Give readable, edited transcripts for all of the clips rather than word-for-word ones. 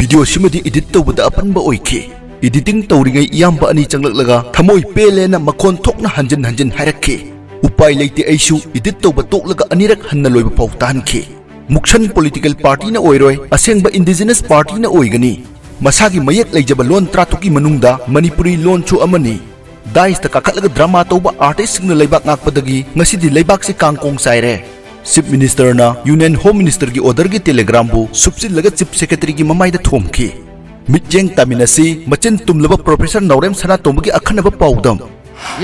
Video सिमदी edit तौबदा अपनबा ओइखे editing तौरिङै इयाम्बा अनि चंगलक्लगा थमोइ पेलेना मखोन थोकना हंजन हंजन हायरखे उपाय लेते ऐसु एडिट तौबा तोकलगा अनिरक हन्ना लोइबा पाउ तानखे मुक्सन पॉलिटिकल पार्टी ना ओइरोय असेंबा इंडिजिनस पार्टी ना ओइगनी मसागी मयक लेजबा लोन त्रातुकी मनुंगदा मणिपुरी लोन छु अमनी दाइस तक काखलगा ड्रामा तौबा आर्टिस्ट सिंगना लेबाक ngakpadagi ngasidi लेबाक से कांगकोंग साइरे चीफ मिनिस्टर ना यूनियन होम मिनिस्टर की ऑर्डर की टेलीग्राम बु सुपसिलगा चीफ सेक्रेटरी की ममाइदा थोमखी मिजेंग तामिनसी मचिन तुमलबा प्रोफेसर नौरेम सना तोमगी अखनबा पाउदम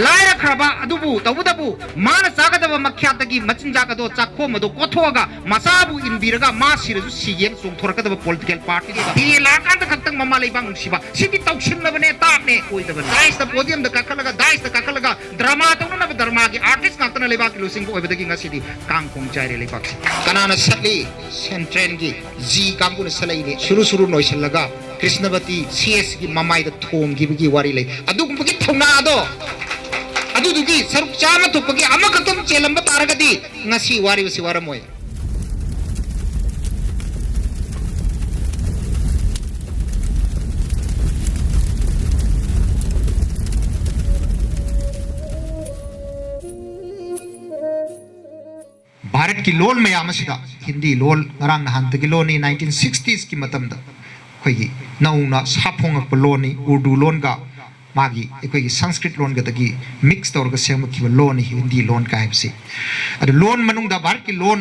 लायरा खरबा अदुबु तबुदबु माना चागदबा मख्यातगी मचिनजागदो चाखोमदो कोथोगा मसाबु इनबिरगा मा सिरजु सियेन सोंथोरकदबा पॉलिटिकल पार्टी दी लाकांत खक्तंग ममा लेबांग सिबा सिबि तौसिनबने ताकने ओइदबा दाइस द पोडियम द काखलगा दाइस द काखलगा ड्रामा तौनब ड्रामा की आर्टिस्ट नाक्तना लेबा की लुसिंग ओइबदगी ngasiदी कांगकोंग जायरे लेबा कनाना सली सेंट्रेन की जी कांगकुन सलैने शुरू नोइसलगा कृष्णवती सीएस की ममाई द थोम गिबगी वारी ले अदुगुंबगी थौनादो अदुदुगी सरुक चामा थोपगी अमकतम चेलंब तारगदी ngasi वारी वसी वारमोय भारत की लोन में हिंदी लोन नहांत की लोन 1960s की मतमदा अखोई नौना साफोंगप लोनी उर्दू लोन का मागी अखोई संस्कृत लोन गदगी मिक्स तौरगा सेमखिबा लोन हिंदी लोन का हैबसे अद लोन मनुंगदा भारत की लोन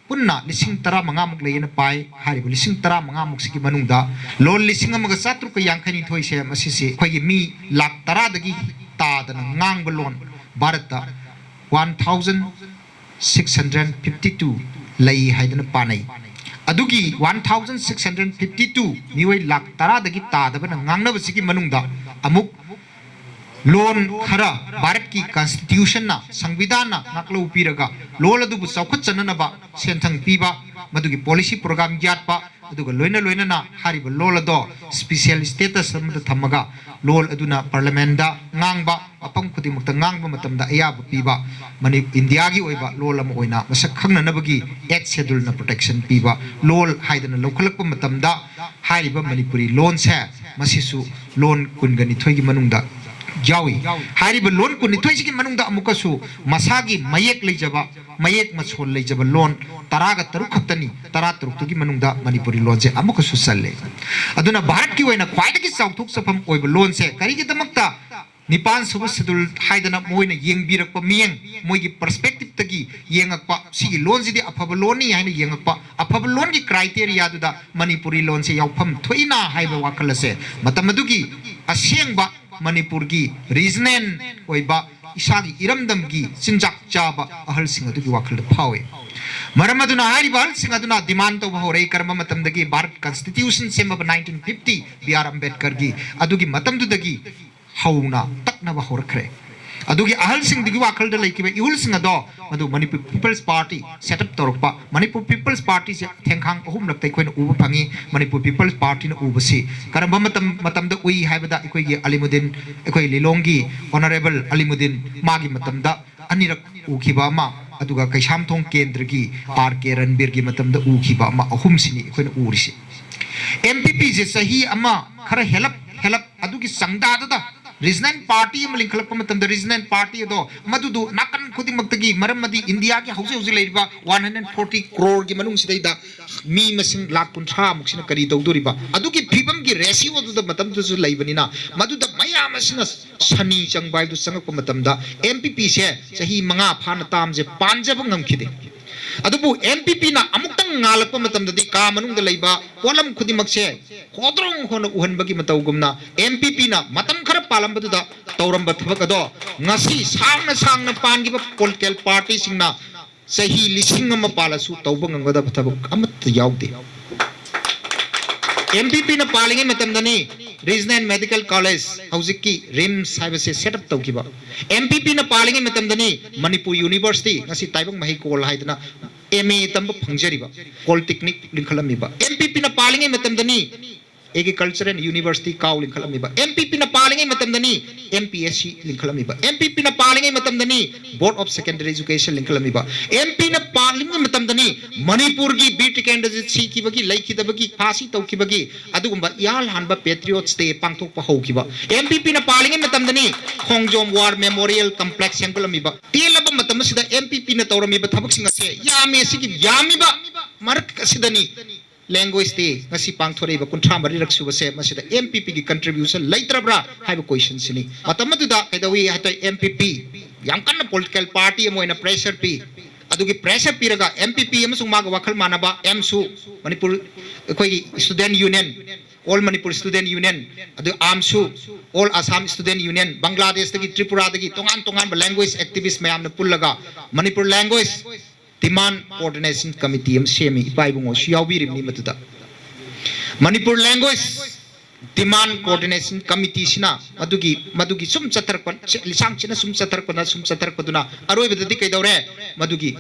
पुन्ना 15,15 मुक लेयन पाई हारिबो 15,15 मुक सिकी मनुंगदा लोन 1,750 से मसिसे अखोई मी लाख 10 दगी तादना ngang लोन भारत 1,652 लई हाइदन पानै अदुगी 1,652 मिवै लाख 10 दगी तादबन ngangnabasigi manungda अमुक लोन खरा भारत की कॉन्स्टिट्यूशन ना संविधान ना नकलो पीरगा लोल अदुबु चौखत चननबा सेंथंग पीबा मदुगी पॉलिसी प्रोग्राम यातपा अदुगा लोइना लोइना ना हारिबा लोल अदो स्पेशल स्टेटस अमद थमगा लोल अदुना पार्लियामेंट दा ngang अपम खुदिमुक्ता ngang मतमदा अयाब पीबा मनि इंडिया की ओइबा लोल अम ओइना मसक खंगननबगी 8 शेड्यूल ना प्रोटेक्शन पीबा लोल हाइदना लौखलकप मतमदा हारिबा मणिपुरी लोन से मसिसु लोन कुनगनि थोइगी मनुंगदा जावी हारिबा लोन कुनिथोइसी की मनुंगदा अमुकसु मसागी मयेक लेजबा मयेक मछोल लेजबा लोन 13 खतनी 13 की मनुंगदा मणिपुरी लोन से अमुकसु सल्ले अदुना भारत की ओइना ख्वाइदगी चाउथुक सफम ओइबा लोन से करिगी दमक्ता निपान सुब शेड्यूल हाइदना मोइना येंगबिरकपा मियेंग मोइगी पर्सपेक्टिव तगी येंगकपा सिगी लोन सिदी अफब लोननी हाइना येंगकपा अफब लोन की क्राइटेरिया दुदा मणिपुरी लोन से यावफम थोइना हाइबा वाखलसे मतमदुगी असेंगबा मणिपुर की रीजनल ओइबा इसागी इरमदम की चिंजाक चाबा अहल सिंह अदुगी वाखल फावे मरम अदुना हारिबा अहल सिंह अदुना डिमांड तो होरे कर्म मतमदगी भारत कॉन्स्टिट्यूशन सेमब 1950 बी आर अंबेडकर की अदुगी मतमदुदगी हौना तकनबा होरखरे अदुगी अहल सिंह दिगी वाखल द लेकिबा इउल सिंह अदो मदु मणिपुर पीपल्स पार्टी सेटअप तौरपा मणिपुर पीपल्स पार्टी से थेंखांग अहुम लक्तै कोइन उब फंगी मणिपुर पीपल्स पार्टी न उबसी करम मतम उई हाइबदा अखोई अलीमुद्दीन अखोई लिलोंगी ऑनरेबल अलीमुद्दीन मागी मतमदा अनिरक उखिबा मा अदुगा कैसामथोंग केंद्र की आर के रणबीर की मतमदा उखिबा मा अहुम सिनी अखोइन उरिसे एमपीपी जे सही अमा खरा हेलप अदुगी संगदादा रीजनल पार्टी लिंखलप रीजनल पार्टी मधुदु नाकन खुदिमक्तगी मरमदी इंडिया की हौसे हौसे लेरिबा 140 करोड़ की मनुंग सिदैदा मी मसिंग लाख 50 मुक्सिना करी तौदोरिबा अदुगी फिबम की रेशियो दुदा मतम दुसु लेबनिना मधुदा मयाम असिना सनी चंगबाय दु संगप मतमदा एमपीपी से सही मंगा फान ताम जे पांजब ngamkhide अदुबु एमपीपी ना अमुक्तंग ngalakpa मतमददी का मनुंग लेबा पोलम खुदिमक से खोद्रोंग होन उहनबगी मतौगुमना एमपीपी ना मतम खर पालंबदुदा तौरंब थबक अदो ngasi सांगना पानगिबा पॉलिटिकल पार्टी सिंगना सही लिसिंग अमा पालसु तौब ngangada थबक अमत यावदे एमपीपी ना पालिंगे मतमदनी रीजनल मेडिकल कॉलेज हौजिकी रिम्स हाइबसे सेटअप तौकिबा एमपीपी ना पालिंगे मतमदनी मणिपुर यूनिवर्सिटी ngasi ताइबंग मही कोल हाइदना एमए तंब फंगजरिबा पॉलिटेक्निक लिंखलमिबा एमपीपी ना पालिंगे मतमदनी एग्रीकल्चर एंड यूनिवर्सिटी काउ लिंखलमीबा एमपीपी ना पालिंगे मतमदनी एमपीएससी लिंखलमीबा एमपीपी ना पालिंगे मतमदनी बोर्ड ऑफ सेकेंडरी एजुकेशन लिंखलमीबा एमपी ना पालिंगे मतमदनी मणिपुर की बीट कैंडिडेट सी की बगी लैखिदबगी फांसी तौखिबगी अदुगुंबा याल हानबा पेट्रियोट्स डे पांगथोकपा हौखिबा एमपीपी ना पालिंगे मतमदनी खोंगजोम वार मेमोरियल कॉम्प्लेक्स सेंगलमीबा तेलबा मतमसिदा एमपीपी ना तौरमीबा थबकसिंग असे यामे सिगी यामीबा मरक असिदनी language day ngasi pangthoreba kunthra mari raksuba se masida MPP gi contribution laitrabra haiba question sini matamaduda kaidawi hatai MPP yang kanna political party amoina pressure pi adugi pressure piraga MPP amasung maga wakhal manaba MSU manipur koi student union all manipur student union adu AMSU all Assam student union Bangladesh dagi Tripura dagi tongan language activist mayam na pullaga manipur language demand coordination committee am semi ipai bungo siawbirimni matuda manipur language demand coordination committee sina madugi sum chatarpan lisang china sum chatarpaduna aroi bedadi kaidore madugi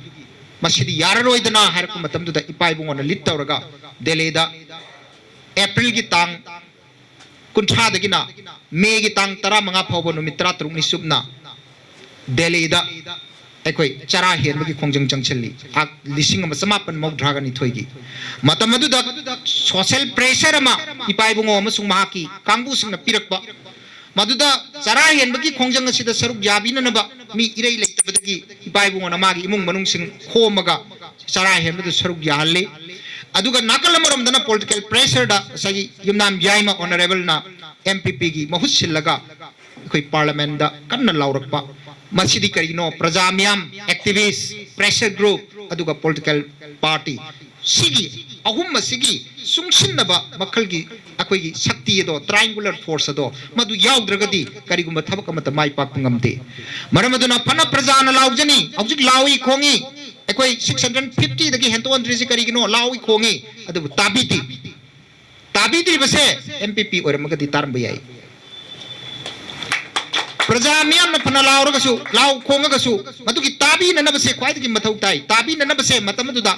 masidi yararoi dana harku matamduda ipai bungo na lit tawraga delhi da april gi tang kuntha dagina may gi tang 15 phawba numit 13 ni subna delhi da ekoi chara henbagi khongjang changchali ak lising ama samapan mokdra ni thoigi matamadu da social pressure ama ipai bungo amasung mahaki kangbu singna pirakba maduda chara henbagi khongjang asida saruk yabina naba mi irei leitabadagi ipai bungo na magi imung manung sing khomaga chara henbadu saruk yahalle aduga nakalamorom dana political pressure da sagi yumnam jaima honorable na MPP gi mahut sillaga ekoi parliament da kanna laurakpa masidi karino prajamyam activist pressure group aduga political party sigi ahum masigi sungsinnaba makhalgi akoigi shakti do triangular force do madu yaudragadi karigumba thabak amata mai pak ngamte maramaduna phana prajana laujani objik lawi khongi ekoi 650 dagi henton drisi karigino lawi khongi adu tabiti base MPP oramagadi taramba yai प्रजा मियाम न फना लाव रगसु लाव खोंग गसु मदुगी ताबी न नबसे ख्वाइदगी मथौ ताई ताबी न नबसे मतमदुदा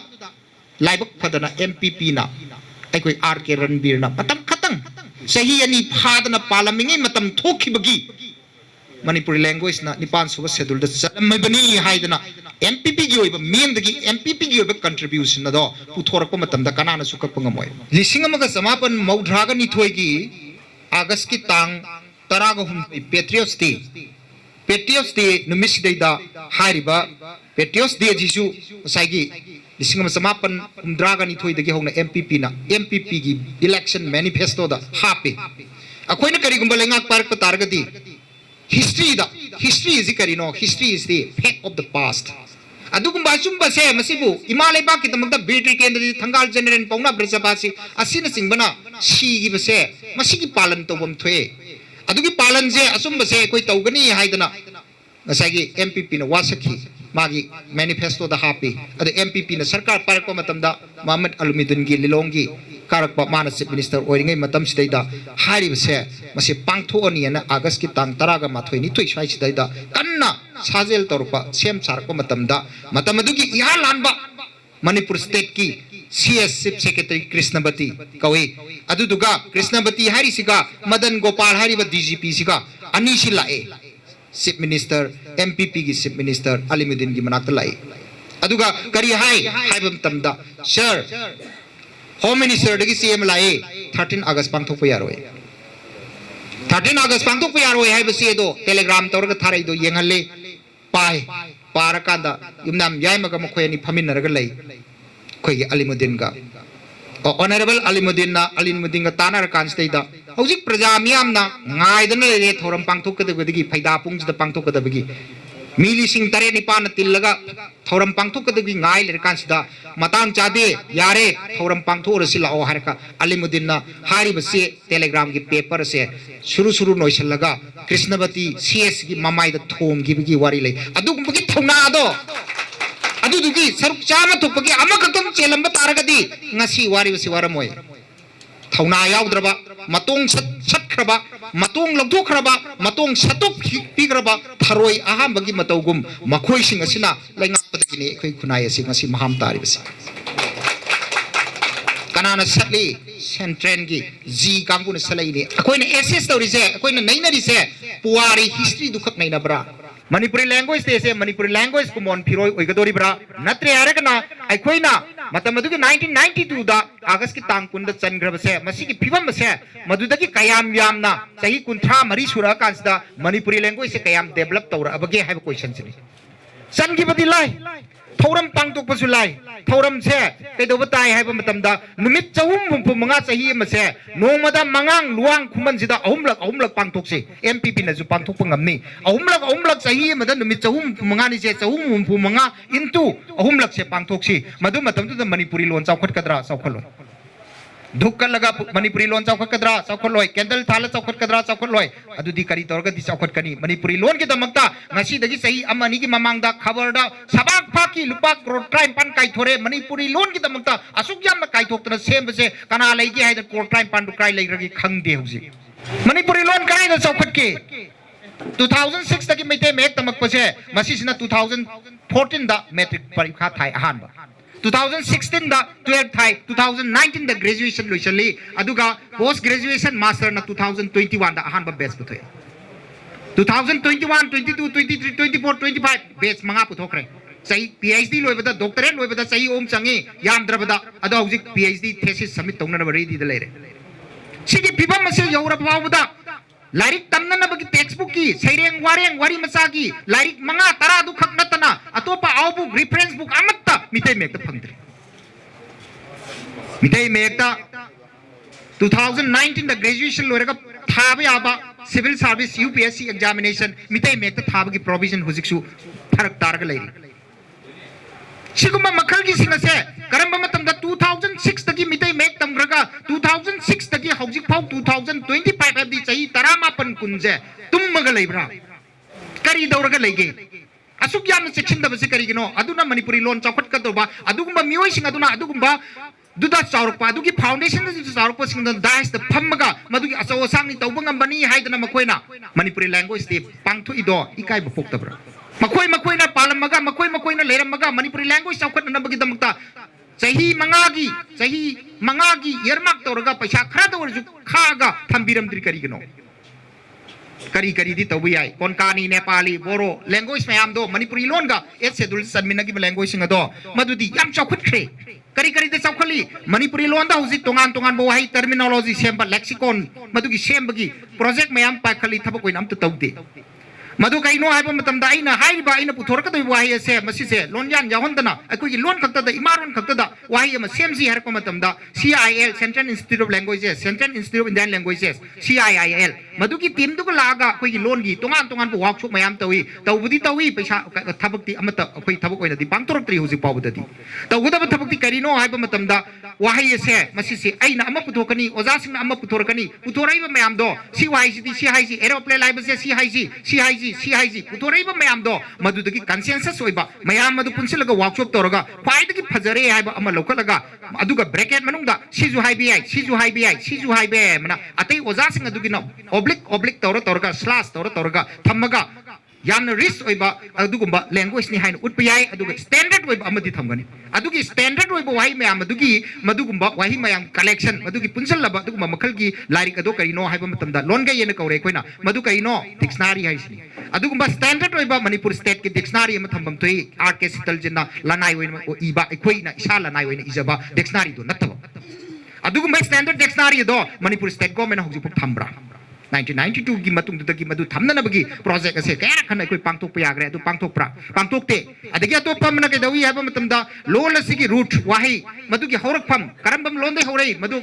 लाइबक Fadna MPP ना अकोई RK Ranbir ना मतम खतंग सही अनि फादना पालमिंगे मतम थोखिबगी मणिपुरी लैंग्वेज ना निपान सुब शेड्यूल द चलमबनी हाइदना MPP गी ओइब मेंदगी MPP गी ओइब कंट्रीब्यूशन दो पुथोरक मतम द कनाना सुकप ngमोय लिसिंग अमगा समापन मौद्रागा नि थोइगी अगस्त की तांग तरागहुम पेट्रियोट्स डे नुमिसिदैदा हारिबा पेट्रियोट्स डे जिसु साइगी लिसिंग समापन हुमद्रागा नि थोइदगी होना MPP गी इलेक्शन मैनिफेस्टो दा हापे अखोइना करिगुंबा लेंगाक पारक तारगदी हिस्ट्री इज करिनो history is the fact of the past अदुगुंबा सुंबा से मसिबु इमालेबा की तमक द बीटी केंद्र थंगाल जनरल पौना ब्रजबासी असिन सिंगबना सीगी बसे मसिगी पालन तोबम थोए अदुगी पालन से असुंब से कोई तौगनी हाइदना ngसागी MPP न वासखी मागी मैनिफेस्टो द हापी अद MPP न सरकार पारको मतमदा मोहम्मद अलुमिदुन गी लिलोंगी कारकपा माना चीफ मिनिस्टर ओइरिंगै मतम सिदैदा हारिबसे मसे पांगथोअनी न अगस्त की तांग 10 माथोइ नि थोइ स्वाइ सिदैदा कन्ना साजेल तौरपा सेम सारको मतमदा मतमदुगी इहा लानबा मणिपुर स्टेट की CS चीफ सेक्रेटरी कृष्णबती कवे अदुदुगा कृष्णबती हारिसिगा मदन गोपाल हारिबा DGP सिगा अनिसि लाए चीफ मिनिस्टर MPP की चीफ मिनिस्टर अलीमुद्दीन की मनाक लाए अदुगा करी हाइबम तमदा सर होम मिनिस्टर दगी CM लाए 13 अगस्त पांगथोप यारोय 13 अगस्त पांगथोप यारोय हाइबसे दो टेलीग्राम तौरगा थारै दो येंगले पाय पारकादा युमनाम याइमगा मखोयनी फमिनरगा लै खोई अलीमुद्दीन का ऑनरेबल अलीमुद्दीन का तानर कांस्टेदा हौजिक प्रजा मियामना गायदना ले थोरम पांगथोकदबगी फैदा पुंगजदा पांगथोकदबगी मिलिसिंग तरे निपान तिल्लगा थोरम पांगथोकदबगी गाय ले कांसिदा मतांग चादे यारे थोरम पांगथोरसि लाओ हारका अलीमुद्दीन ना हारिबसे टेलीग्राम की पेपर से शुरू नोइसलगा कृष्णवती CS की ममाइदा थोमगिबगी वारी ले अदुगुंबगी थौना दो अदुदुगी सरुक Chama थोपगी अमखतम चेलंब तारगदी ngasi wari basi waramoy thawna yaudraba matong satkraba matong logdokraba matong satok pigraba tharoi aham bagi matogum makhoi sing asina laingap padagini khoi khunai asi ngasi maham tari basi kana कनाना सली central की जी कांगू ने सलाई ने कोई ने assess तौरी से कोई ने नहीं नरी से पुआरी हिस्ट्री दुखक नहीं नबरा मणिपुरी लैंग्वेज से मणिपुरी लैंग्वेज को मोन फिरोय ओइगदोरी ब्रा नत्रे यारे कना अखोइना मतलब मधुकी 1992 दा अगस्त की तांग कुंद चनग्रब से मसी की फिवम से मधुदकी कयाम यामना सही कुंठा मरी सुरा कांसदा मणिपुरी लैंग्वेज से कयाम डेवलप तौरा अबगे है क्वेश्चन से सन की बदी लाई थौरम पांगतोक पसु लाई थौरम से कइदो बताय है मतमदा नुमित चहुम हुमफु मंगा सही मसे नोमदा मंगांग लुआंग खुमन सिदा अहुमलक पांगतोक से एमपीपी नजु पांगतोक पंगमनी अहुमलक सही मदा नुमित चहुम मंगा नि से चहुम हुमफु मंगा इनटू अहुमलक से पांगतोक सी मधु मतमदु मणिपुरी लोन चौखट कदरा चौखलो धुक्का लगा मणिपुरी लोन चौखट कदरा चौखलोय कैंडल थाल चौखट कदरा चौखलोय अदुदी करी तौरगदी चौखट कनी मणिपुरी लोन की दमकता ngasi dagi sahi amani ki mamangda khabar da sabak phaki lupa crore crime pan kai thore Manipuri loan की दमकता असुक याम kai thokna sem se kana lai gi hai da crore crime pan du kai lai ragi khangde hauji Manipuri loan kai da चौखट के 2006 तक मेते make तमक पसे मसी सिना 2014 दा matric परीक्षा Thai Ahaan 2016 दा 12 थाई 2019 दा ग्रेजुएशन लोइसली अदुगा पोस्ट ग्रेजुएशन मास्टर ना 2021 दा अहान बैच पुथोय 2021 22 23 24 25 बैच मंगा पुथोखरे सही पीएचडी लोइबदा डॉक्टरेट लोइबदा सही ओम चंगे यामद्रबदा अदो हौजिक पीएचडी थेसिस सबमिट तौनना रेडी दा लेरे सिगी फिबम मसे यौरबावदा लाइक तमनबी टेक्स्ट बुक की सैरेंग वारेंग वारी मचा की लाइक मंगा तरा दु खक नतना अतोपा आउ बुक रेफरेंस बुक अमत्ता मिते मेक फंगद्रे मिते मेक 2019 द ग्रेजुएशन लोरेगा थाबे आबा civil service UPSC examination Meitei Mayek थाबगी प्रोविजन हुजिकसु फरक तारग लेरी सिगुम मखल की सिंगसे करम मतम 2006 तकी मिते मेक तमग्रगा 2006 तकी हौजिक फाउ 2025 एबदी सही तरा मापन कुंजे तुमग लेब्रा करी दौरग लेगे असुक याम सेक्शन दबसे करिगिनो अदुना मणिपुरी लोन चौखट कदोबा अदुगुम्बा मियोय सिंग अदुना अदुगुम्बा दुदा चाउरपा अदुगी फाउंडेशन द चाउरपा सिंग द दाइस द फमगा मदुगी असो सांगनी तौबंगम बनी हाइदना मखोइना मणिपुरी लैंग्वेज दे पांगथु इदो इकाय बफोक्तब्रा मखोइना पालमगा मखोइना लेरमगा मणिपुरी लैंग्वेज चौखट नबगी दमक्ता सही मंगागी यरमाक तौरगा पैसा खरा दौरजु खागा थंबिरमद्रि करिगनो करी दी तौबु याय कोनकानी नेपाली बोरो लैंग्वेज मयाम दो मणिपुरी लोनगा एट शेड्यूल सनमिनगी लैंग्वेज सिंग दो मदुदी याम चौखटख्रे करी दे चौखली मणिपुरी लोन दा हुजि तोंगान बो high terminology Semba lexicon मदुगी सेम्बगी project मयाम पाखली थबक ओइन अमत तौदे मधु कईनो हाइबा मतमदा आइना हाइबा आइना पुथोरकदो वाही से मसिसे लोनयान याहोंदना अखोगी लोन खक्तदा इमारोन खक्तदा वाही अमा सेमसी हरको मतमदा CIL central institute of languages central institute of Indian languages CIIL मधुकी टीम दुग लागा अखोगी लोन की तोंगान बो वर्कशॉप मयाम तौई पैसा थबकती अमत अखोई थबक ओइनदी पांगतोरक्तरी हुजि पावददी तौगदब थबकती करीनो हाइबा मतमदा वाही से मसिसे आइना अमा पुथोकनी ओजासिंग अमा पुथोरकनी पुथोराइबा मयाम दो सी वाही सी एरोप्लेन लाइबसे CIG पुथोराइबा मयाम दो मधुदगी कंसेंसस ओइबा मयाम मधु पुनसिलगा वर्कशॉप तोरगा फाइदगी फजरे हाइबा अमा लौखलगा अदुगा ब्रैकेट मनुंगदा सिजु हाइबे मना अतै ओजासिंग अदुगिनो ऑब्लिक तोरगा स्लैश तोरगा थम्मगा यामना रिस्क ओइबा अदुगुम्बा लैंग्वेज नि हाइन उटप याय अदुगा स्टैंडर्ड ओइबा अमदि थमगनी अदुगी स्टैंडर्ड ओइबा वाही मयाम अदुगी मदुगुम्बा वाही मयाम कलेक्शन मदुगी पुनसलबा अदुगुम्बा मखलगी लाइरिक अदो करिनो हाइबा मतमदा लोनगा येना कौरे कोइना मदु करिनो डिक्शनरी हाइसनी अदुगुम्बा स्टैंडर्ड ओइबा मणिपुर स्टेट की डिक्शनरी अमा थम्बम थोई आर के सितल जिन्ना लनाई ओइना इबा अखोइना इसा लनाई ओइना इजबा डिक्शनरी दो नतबा अदुगुम्बा स्टैंडर्ड डिक्शनरी दो मणिपुर स्टेट गवर्नमेंट हौजि पुक थम्ब्रा 1992 की मतुंगदगी मधु थमनबगी प्रोजेक्ट असे कया खन अखोई पांगथोक याग्रे अदु पांगथोकते अदगी अतोपा मन के दवी हाबा मतमदा लोन असिगी रूट वाही मधुगी हौरकफम करंबम लोन दे हौरई मधु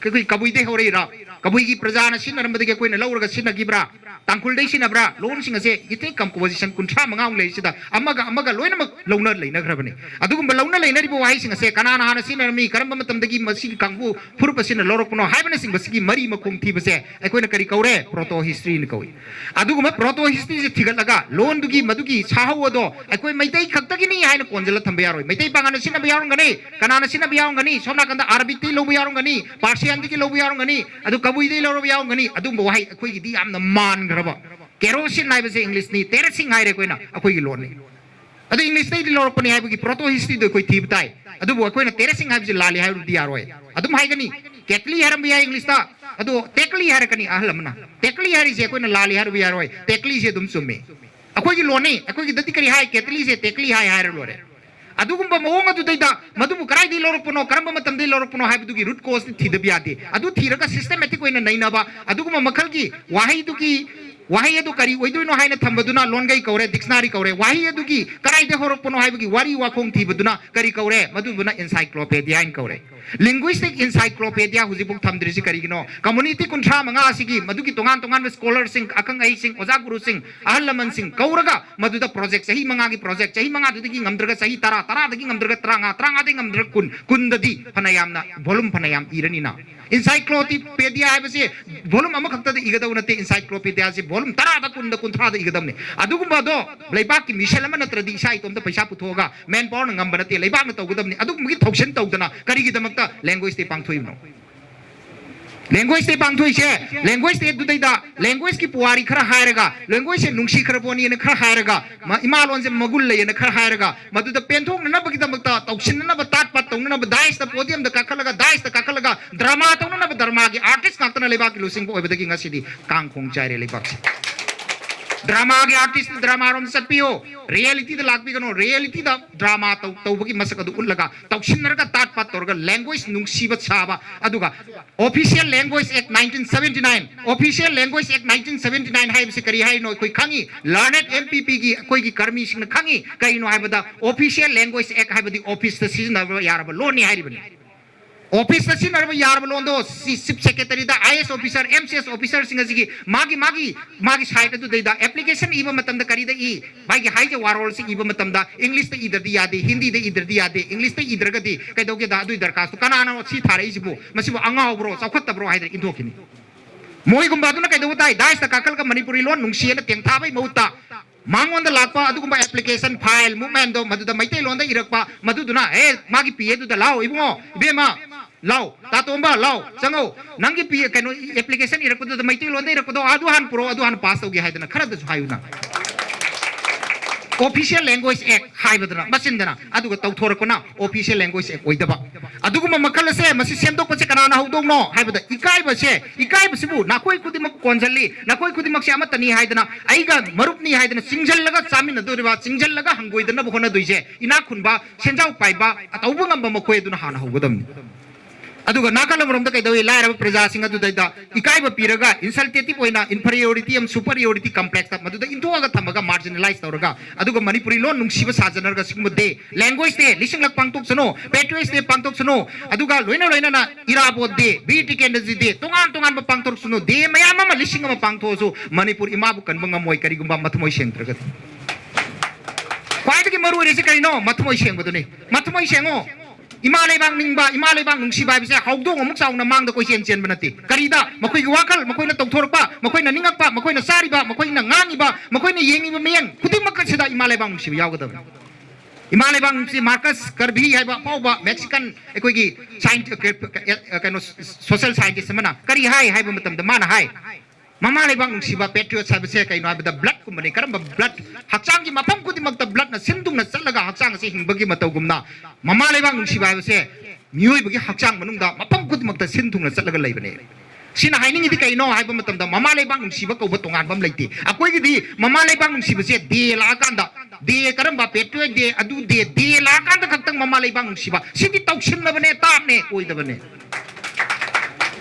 कई कबुई दे हौरई रा कबुई की प्रजाना सिनरमदगी कोइना लौरगा सिनगिब्रा तांकुल दे सिनब्रा लोन सिंग असे इते कंपोजिशन कुंठा मंगाउ लेसिदा अमगा लोइनमक लौना लेनग्रबने अदुगुम लौना लेनरिबो वाही सिंग असे कनाना हाना सिनरमी करंबम मतमदगी मसिगी कांगबु फुरपसिन लौरकनो हाइबने सिंग बसिगी मरी मखोम थीबसे अखोइना करी कौरे प्रोटो हिस्ट्री न कौई अदुगुम प्रोटो हिस्ट्री से थिगलगा लोन दुगी मदुगी साहवदो अखोई मैतै खक्तगी नि हाइना कोंजल थंबे यारोय मैतै पांगाना सिनबे यारोंगनी कनाना सिनबे यारोंगनी सोना कंदा आरबीटी लोबे यारोंगनी पार्सियन दिकी लोबे यारोंगनी अदु कबुई दे लोबे यारोंगनी अदुम वाही अखोई दी यामना मान ग्रबा केरोसिन नाइबसे इंग्लिश नि तेरसिंग हाइरे कोइना अखोई लोन नि अदु इंग्लिश ते लौरपने हाइबगी प्रोटो हिस्ट्री दो कोई थीब ताई अदु बो कोई ना टेरेसिंग हाइबजे लाले हाइरुदी यारोय अदुम हाइगनी केटली हरम बिया इंग्लिश ता अदु टेकली हरकनी आहलमना टेकली हरी जे कोई ना लाले हाइरुदी यारोय टेकली जे दुम सुमे अखोगी लोनी अखोगी दति करी हाइ केटली जे टेकली हाइ हाइर लोरे अदुगुम्बा मओंग अदु दैदा मदुबु कराइदि लौरपनो करम मतमदि लौरपनो हाइबदुगी रूट कोज थीदब यादे अदु थीरगा सिस्टमैटिक ओइना नैनाबा अदुगुम्बा मखलगी वाहिदुगी वाही अदु करी ओइदुनो हाइना थंबदुना लोनगै कौरे डिक्शनरी कौरे वाही अदुगी कराइदे होरपनो हाइबगी वारी वाखोंग थीबदुना करी कौरे मदुबुना एनसाइक्लोपीडिया इन कौरे लिंग्विस्टिक एनसाइक्लोपीडिया हुजिबुक थमद्रिसि करिगिनो कम्युनिटी कुंठा मंगा सिगी मदुगी तोंगान तोंगान स्कॉलर सिंग अखंग आई सिंग ओजा गुरु सिंग अहल लमन सिंग कौरगा मदुदा प्रोजेक्ट सही मंगा की प्रोजेक्ट सही मंगा दुगी ngамद्रगा सही तरा तरा दगी ngамद्रगा त्रांगा त्रांगा दगी ngамद्रगा कुन कुन ददी फनायामना वॉल्यूम फनायाम इरनिना एनसाइक्लोपीडिया हाइबसे वॉल्यूम अमा खक्ता इगदव नते एनसाइक्लोपीडिया से वॉल्यूम तरा दा कुन दा कुंथ्रा दा इगदवने अदुगुम्बा दो लेबाक की मिशन अमा नत्रदी इसा इतोम दा पैसा पुथोगा मैन पावर न ngamba नते लेबाक न तौगदवने अदुगुम्बगी थौक्शन तौदना करिगी दमक्ता लैंग्वेज ते पांगथोइनो लैंग्वेज ते पांगथोइ से लैंग्वेज ते दुदैदा लैंग्वेज की पुवारी खरा हायरगा लैंग्वेज से नुंगसी खरबोनी ने खरा हायरगा इमालोन से मगुल ले ने खरा हायरगा मदुदा पेंथोंग न बगी दमक्ता तौक्शन न तात पत तौन न दाइस द पोडियम द काखलगा दाइस द काखलगा ड्रामा तौन न ड्रामा की आर्टिस्ट नातना लेबाक लुसिंग को ओबदगी ngasiदी कांग खोंग चाइरे लेबाक ड्रामा के आर्टिस्ट ड्रामा रोम सत्पियो रियलिटी द लाग बिगनो रियलिटी द ड्रामा तौबगी मसक अदु उल्लगा तौशिनरगा तात पात तोरगा लैंग्वेज नुंगसीब छाबा अदुगा official language act 1979 official language act 1979 हाइबसे करी हाइनो कोई खंगी लर्नेड एमपीपी की कोई की कर्मी सिंह खंगी कइनो हाइबदा ऑफिशियल लैंग्वेज एक्ट हाइबदी ऑफिस द सीजन यारबा लोनी हाइरिबनी ऑफिस द सीजन यारबा लोंदो चीफ सेक्रेटरी द IAS officer MCS officer Singh ji मागी साइड अदु दैदा एप्लीकेशन इबा मतम द करी द ई बागी हाइजे वारोल से इबा मतम द इंग्लिश द इदर दी यादे हिंदी द इदर दी यादे इंग्लिश द इदरगदी कैदोगे द अदु दरखास्त कनाना सी थारे इसिबु मसिबु अंगावब्रो चौखत्तब्रो हाइदर इंदोखिनी मोइगुम्बा अदुना कैदो ताई दाइस द काकल का मणिपुरी लोन नुंगसियन तेंथाबै मौता मांगोन द लापा अदुगुम्बा एप्लीकेशन फाइल मूवमेंट दो मदुदा मैते लोन द इरकपा मदुदुना ए मागी पीए दुदा लाओ इबुंगो बेमा लाओ तातोंबा लाओ चंगो नंगी पी कनो एप्लीकेशन इरकपदो द मैते लोन द इरकपदो अदुहान प्रो अदुहान पास होगे हाइदना खरद हायुना ऑफिशियल लैंग्वेज एक्ट हाइबदना मसिंदना अदुगा तौथोरकना ऑफिशियल लैंग्वेज एक्ट ओइदबा अदुगुम मखल से मसि सेमदोक पसे कनाना हौदोंनो हाइबदा इकाइबसिबु नाकोइ खुदिमक कोनजल्ली नाकोइ खुदिमक से अमतनी हाइदना आइगा मरुपनी हाइदना सिंगजल्लगा चामिन दोरिबा सिंगजल्लगा हंगोइदना बखोना दुइसे इना खुनबा सेंजाउ पाइबा अतौबा ngamba मखोय दुना हाना हौगदमनि अदुगा नाकालमरम द कैदवे लायरब प्रजा सिंग अदु दैदा इकाइबा पिरगा इंसल्टेटिव ओइना इन्फीरियोरिटी एम सुपीरियोरिटी कॉम्प्लेक्स मदुदा इंथोगा थमगा मार्जिनलाइज तौरगा अदुगा मणिपुरी लोन नुंगसिबा साजनरगा सिंगमदे लैंग्वेज दे लिसिंग लक पांगतोक सनो पेट्रियस दे पांगतोक सनो अदुगा लोइना लोइना इराबो दे बीटी केंडजी दे तोंगान तोंगान बा पांगतोक सनो दे मयाम मा लिसिंग मा पांगथोसु मणिपुर इमाबु कनबंगा मोय करिगुम्बा मथमोय सेंत्रगा क्वाइदगी मरु रेसे करिनो मथमोय सेंगबदुने मथमोय सेंगो इमा लेबांग नुंगसिबा बिसे हाउदोंग अमुक चाउना मांग द कोइ चेन बनते करीदा मखोइ वाकल मखोइना तौथोरपा मखोइना निंगकपा मखोइना सारिबा मखोइना ngangiba मखोइना येंगिबा मेयन खुदिमक सिदा इमा लेबांग नुंगसिबा यावगदब इमा लेबांग नुंगसि मार्कस कर्भी हाइबा पाउबा मेक्सिकन एकोइगी कैनो सोशल साइंटिस्ट मना करी हाइबा मतम द माना हाइ ममा लेबांग नुंगसिबा पेट्रियट साबसे कैनो हाइबा ब्लड कुमने करम ब्लड हक्चांग की मफम खुदिमक द ब्लड न सिंदुंग न चलगा हक्चांग से हिंबगी मतौगुमना ममा लेबांग नुंगसिबा हाइबसे मियोइबगी हक्चांग मनुंगदा मफम खुदिमक द सिंदुंग न चलगा लेबने सिना हाइनिंगि कैनो हाइबा मतम द ममा लेबांग नुंगसिबा कौबा तोंगान बम लेते अकोइगिदी ममा लेबांग नुंगसिबसे दे लाकांदा दे करम पेट्रियट दे अदु दे लाकांदा खक्तंग ममा लेबांग नुंगसिबा सिदि तौसिनबने तापने ओइदबने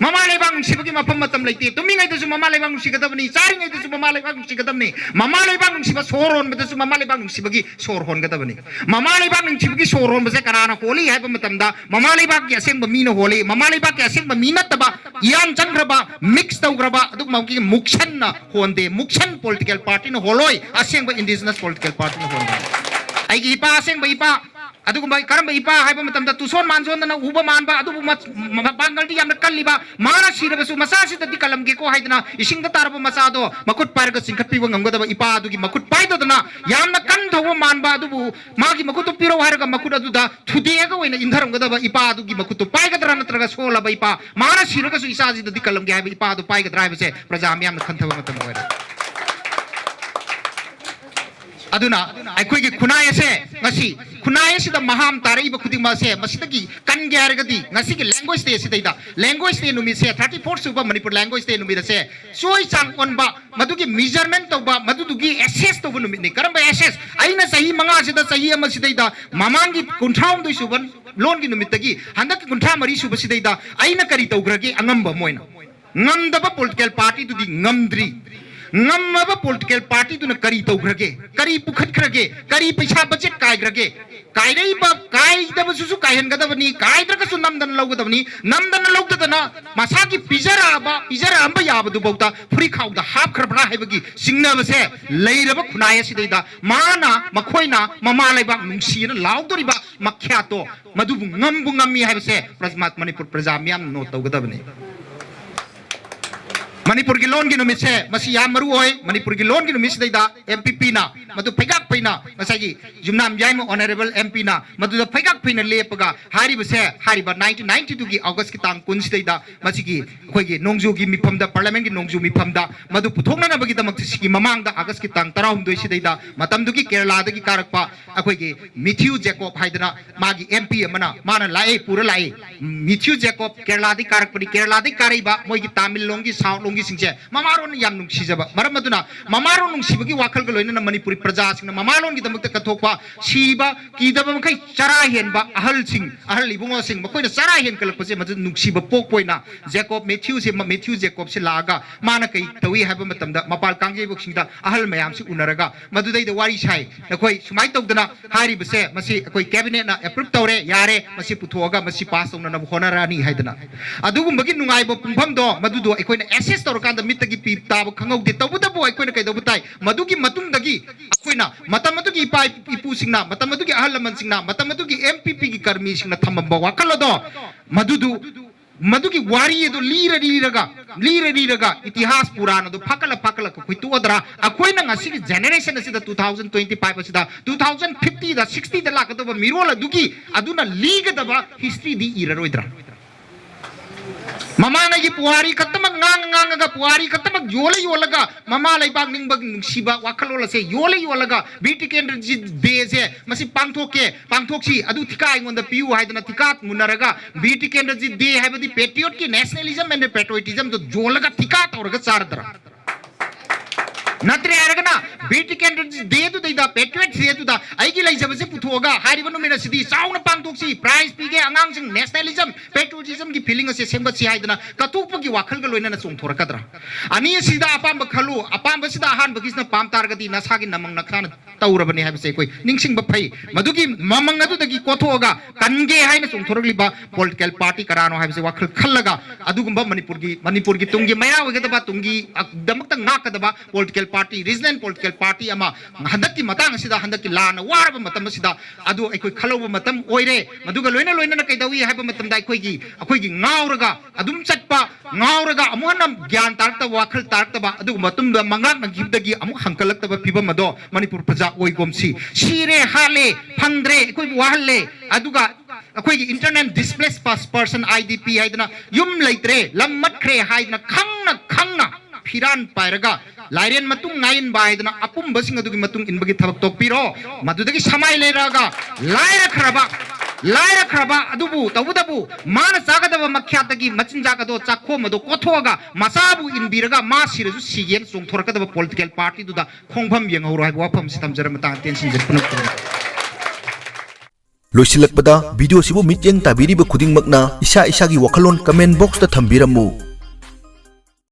ममा लेबांग नुंगसिबगी मफम मतम लेते तुमिंगैदसु mama Lebang नुंगसिगदबनी चारिंगैदसु mama Lebang नुंगसिगदबनी mama लेबांग नुंगसिबा सोर होनबदसु ममा लेबांग नुंगसिबगी सोर होनगदबनी ममा लेबांग नुंगसिबगी सोर होनबसे कनाना होली हाइबा मतमदा ममा लेबांग की असेंब मीना होली ममा लेबांग की असेंब मीना तबा यान चंग्रबा मिक्स तौग्रबा अदु मौकी मुक्सन न होनदे मुक्सन पॉलिटिकल पार्टी न होलोय असेंब इंडिजिनस पॉलिटिकल पार्टी न होनदे आइगी इपा असेंब इपा अदुगुम्बा करम इपा हाइबा मतमदा तुसोन मानजोन न उबा मानबा अदुबु बांगलदी यामना कल्लिबा माना सिरबसु मसासि ददि कलमगे को हाइदना इसिंग द तारबो मसादो मकुट पारग सिंखपिबो ngamgadaba इपा अदुगी मकुट पाइददना यामना कन धवो मानबा अदुबु मागी मकुट पिरो हारगा मकुट अदुदा थुदेगा ओइना इंधरमगदबा इपा अदुगी मकुट पाइगदरा नत्रगा सोलबा इपा माना सिरगसु इसाजि ददि कलमगे हाइबा इपा अदु पाइगदरा हाइबसे प्रजा म्यामना खंथबा मतम ओइरा aduna akhoi gi khunai ase ngasi khunai ase da maham tarai ba khuding ma se masitagi kan gyar gadi ngasi gi language day se da language day numi se 34 suba manipur language day numi da se soi chang on ba madugi measurement to ba madugi assess to numi ni karam ba assess aina sahi manga se da sahi ama se da mamangi kuntham du suban lon gi numi tagi handak kuntha mari suba se da aina kari tawgragi angamba moina ngamdaba political party to di ngamdri ngamaba political party to na kari tawgrage kari pukhat khrage kari paisa budget kai grage kai rei ba kai da ba susu kai hen ga da bani kai dra ka su namdan log da bani namdan log da na masa ki pijara amba ya ba du bauta free khau da half kharbra hai bagi singna ba se leira ba khunai si da mana makhoina mama lai ba nungsi na law dori ba makhya to madu ngam mi hai ba se prasmat manipur prajamyam no taw ga da bani Manipur ki loan ki numit se masi yam maru hoy Manipur ki loan ki numit se da MPP na madu phegak phaina masagi jumnam yaim honorable MP na madu da phegak phaina lepaga hari ba se hari ba 1992 ki August ki tang kun se da masigi khoi gi nongju gi mifam da parliament ki nongju mifam da madu puthokna na bagi damak sigi mamang da August ki tang 32 se da matam du ki Kerala da ki karakpa akhoi gi Matthew Jacob haidana magi MP amana mana lai pura lai Matthew Jacob Kerala di karakpari Kerala di karaiba moi gi Tamil longi South longi singse mamaron yam nung sijaba maram aduna mamaron nung sibagi wakal ga loina na manipuri praja sing mamaron gi damak ka thokpa siba ki daba kai chara hen ba ahal libungo sing makoi na chara hen kalak pase madu nung siba pok poina Jacob Matthew Jacob se laga mana kai tawi haba matam da mapal kangge bok sing da ahal mayam si unaraga madu dai da wari sai nakoi sumai tawdana hari base masi koi cabinet na approve tawre yare masi puthoga masi pass tawna na honarani haidana adugum bagi nungai bo pumpham do madu do ekoi na access tawrkanda mitagi pi tab khangau de tawbuda bo ekoi na kai do butai madugi matung dagi akoi na matam madugi pai ipu singna matam madugi ahal laman singna matam madugi MPP gi karmi singna thamamba wakal do madugi wari do lira itihas purana do fakala ko kuitu odra akoi na ngasi generation asida 2025 asida 2050 da 60 da lak do mirola dugi aduna liga da ba history di ira roidra mama na gi puari katamag ngang ga puari katamag yola ga mama lai bag ning bag siba wakalola se yola ga BTK energy day se masi pangthok si adu thika ingon da piu haidana thikat munaraga BTK energy day haibadi patriot ki nationalism and patriotism do yola ga thika tawraga chardra Natri Aragana, BT candidates day to the patriots here to the Aigila Putoga, Haribanu City, Sound of Pantuxi, Prize Pig, announcing nationalism, patriotism, feeling a same but Siadana, Katupuki Wakalgo in a song for Kadra. Ania Sida Apamba Kalu, Apambasida Han, Bakisna Pam Targati, Nasagin among Nakan, Taurabani have Sekwe, Ningsing Bapay, Maduki, Mamangadu the Kotoga, Kange Highness on Torliba, political party, Karano has a Wakal Kalaga, Adugumba Manipurgi Tungi, Maya, Tungi, Damakta Nakadaba, political party regional political party ama handaki matang sida handaki lana warba matam sida adu ekoi khaloba matam oire maduga loina na kaidawi haiba matam da ekoi gi ngauraga adum chatpa ngauraga amuhanam gyan tarta wakhal tarta ba adu matum da mangak na gibdagi amu hankalak ta ba piba mado manipur praja oigomsi sire hale phangdre ekoi wahalle aduga akoi gi internet displaced person IDP haidna yum leitre lammat khre haidna khangna Piran Pairaga, Larian Matung Nain Baidana, Apum Basing of the Matung in Bagitabak Topiro, Madudaki Samai Leraga, Lyra Kraba, Adubu, Tabudabu, Mana Sagadava Makiatagi, Machinjagado, Chakoma, Kotoga, Masabu in Biraga, Masir, Sigan, Song Torka, the political party to the Kongpam Yang or Wapam System Zeramata tension. Loisilakpada video sibu mityeng tabiri ba khuding makna isa gi wakalon comment box ta thambiramu